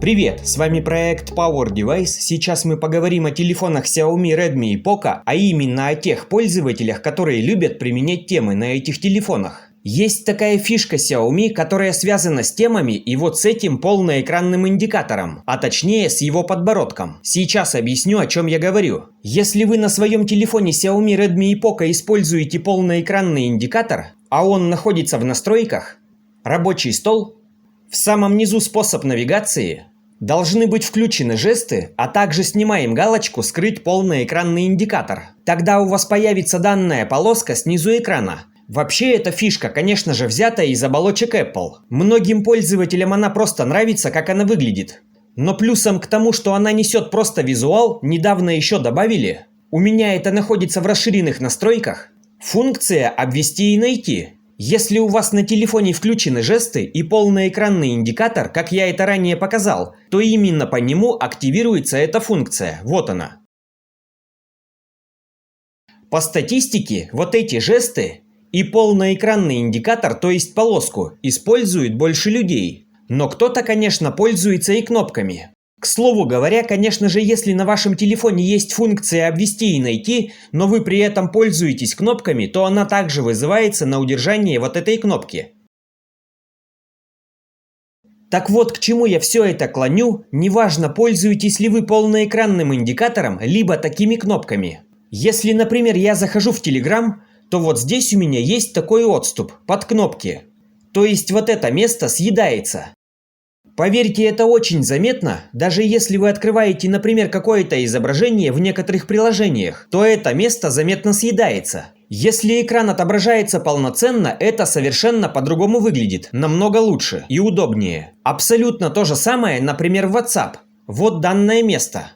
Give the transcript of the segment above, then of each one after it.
Привет, с вами проект Power Device. Сейчас мы поговорим о телефонах Xiaomi, Redmi и Poco, а именно о тех пользователях, которые любят применять темы на этих телефонах. Есть такая фишка Xiaomi, которая связана с темами и вот с этим полноэкранным индикатором, а точнее с его подбородком. Сейчас объясню, о чем я говорю. Если вы на своем телефоне Xiaomi, Redmi и Poco используете полноэкранный индикатор, а он находится в настройках, рабочий стол, в самом низу способ навигации, должны быть включены жесты, а также снимаем галочку «Скрыть полноэкранный индикатор». Тогда у вас появится данная полоска снизу экрана. Вообще эта фишка, конечно же, взята из оболочек Apple. Многим пользователям она просто нравится, как она выглядит. Но плюсом к тому, что она несет просто визуал, недавно еще добавили, у меня это находится в расширенных настройках, функция «Обвести и найти». Если у вас на телефоне включены жесты и полноэкранный индикатор, как я это ранее показал, то именно по нему активируется эта функция. Вот она. По статистике, вот эти жесты и полноэкранный индикатор, то есть полоску, используют больше людей. Но кто-то, конечно, пользуется и кнопками. К слову говоря, конечно же, если на вашем телефоне есть функция «Обвести и найти», но вы при этом пользуетесь кнопками, то она также вызывается на удержание вот этой кнопки. Так вот, к чему я все это клоню, неважно, пользуетесь ли вы полноэкранным индикатором, либо такими кнопками. Если, например, я захожу в Telegram, то вот здесь у меня есть такой отступ под кнопки. То есть вот это место съедается. Поверьте, это очень заметно, даже если вы открываете, например, какое-то изображение в некоторых приложениях, то это место заметно съедается. Если экран отображается полноценно, это совершенно по-другому выглядит, намного лучше и удобнее. Абсолютно то же самое, например, в WhatsApp. Вот данное место.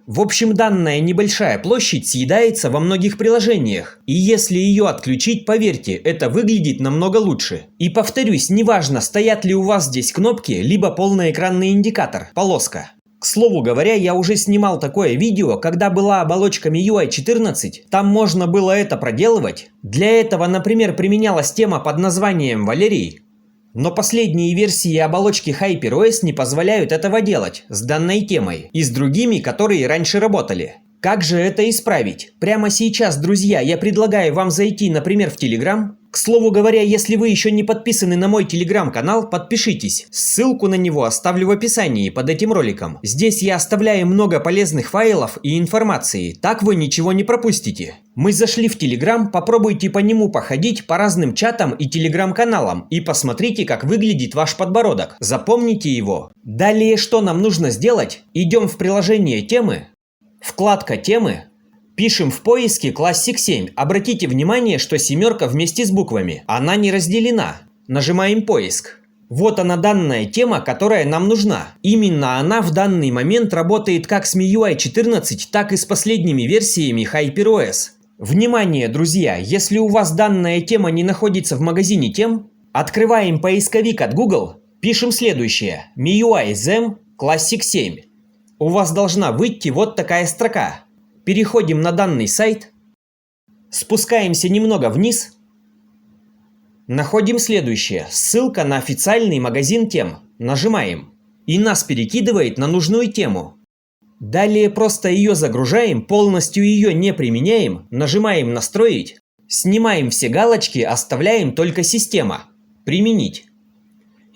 В общем, данная небольшая площадь съедается во многих приложениях, и если ее отключить, поверьте, это выглядит намного лучше. И повторюсь, неважно, стоят ли у вас здесь кнопки, либо полноэкранный индикатор, полоска. К слову говоря, я уже снимал такое видео, когда была оболочка MIUI 14, там можно было это проделывать. Для этого, например, применялась тема под названием Валерий. Но последние версии оболочки HyperOS не позволяют этого делать с данной темой и с другими, которые раньше работали. Как же это исправить? Прямо сейчас, друзья, я предлагаю вам зайти, например, в Telegram. К слову говоря, если вы еще не подписаны на мой Telegram-канал, подпишитесь. Ссылку на него оставлю в описании под этим роликом. Здесь я оставляю много полезных файлов и информации, так вы ничего не пропустите. Мы зашли в Telegram, попробуйте по нему походить по разным чатам и Telegram-каналам и посмотрите, как выглядит ваш подбородок. Запомните его. Далее что нам нужно сделать? Идем в приложение темы, вкладка темы. Пишем в поиске Classic 7. Обратите внимание, что семерка вместе с буквами. Она не разделена. Нажимаем поиск. Вот она данная тема, которая нам нужна. Именно она в данный момент работает как с MIUI 14, так и с последними версиями HyperOS. Внимание, друзья, если у вас данная тема не находится в магазине тем, открываем поисковик от Google, пишем следующее. MIUI ZEM Classic 7. У вас должна выйти вот такая строка. Переходим на данный сайт, спускаемся немного вниз, находим следующее, ссылка на официальный магазин тем, нажимаем, и нас перекидывает на нужную тему. Далее просто ее загружаем, полностью ее не применяем, нажимаем «Настроить», снимаем все галочки, оставляем только «Система», «Применить».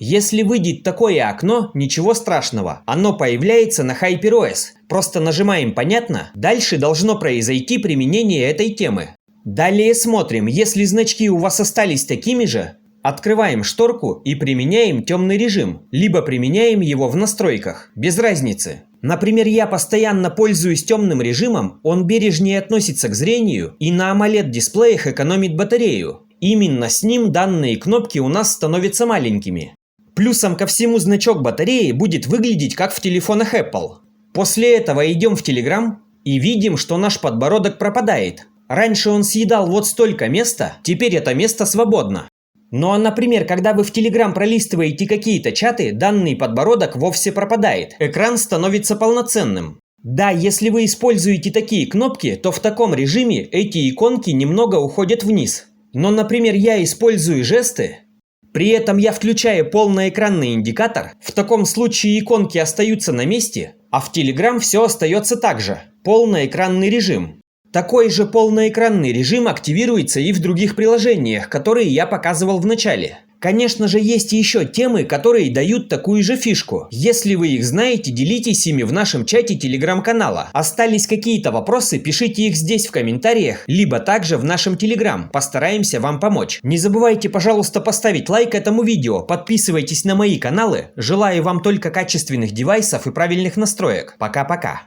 Если выйдет такое окно, ничего страшного, оно появляется на HyperOS. Просто нажимаем «Понятно», дальше должно произойти применение этой темы. Далее смотрим, если значки у вас остались такими же, открываем шторку и применяем темный режим, либо применяем его в настройках, без разницы. Например, я постоянно пользуюсь темным режимом, он бережнее относится к зрению и на AMOLED-дисплеях экономит батарею. Именно с ним данные кнопки у нас становятся маленькими. Плюсом ко всему значок батареи будет выглядеть как в телефонах Apple. После этого идем в Telegram и видим, что наш подбородок пропадает. Раньше он съедал вот столько места, теперь это место свободно. Ну а, например, когда вы в Telegram пролистываете какие-то чаты, данный подбородок вовсе пропадает. Экран становится полноценным. Да, если вы используете такие кнопки, то в таком режиме эти иконки немного уходят вниз. Но, например, я использую жесты. При этом я включаю полноэкранный индикатор, в таком случае иконки остаются на месте, а в Telegram все остается так же. Полноэкранный режим. Такой же полноэкранный режим активируется и в других приложениях, которые я показывал в начале. Конечно же, есть еще темы, которые дают такую же фишку. Если вы их знаете, делитесь ими в нашем чате телеграм-канала. Остались какие-то вопросы, пишите их здесь в комментариях, либо также в нашем телеграм. Постараемся вам помочь. Не забывайте, пожалуйста, поставить лайк этому видео, подписывайтесь на мои каналы. Желаю вам только качественных девайсов и правильных настроек. Пока-пока.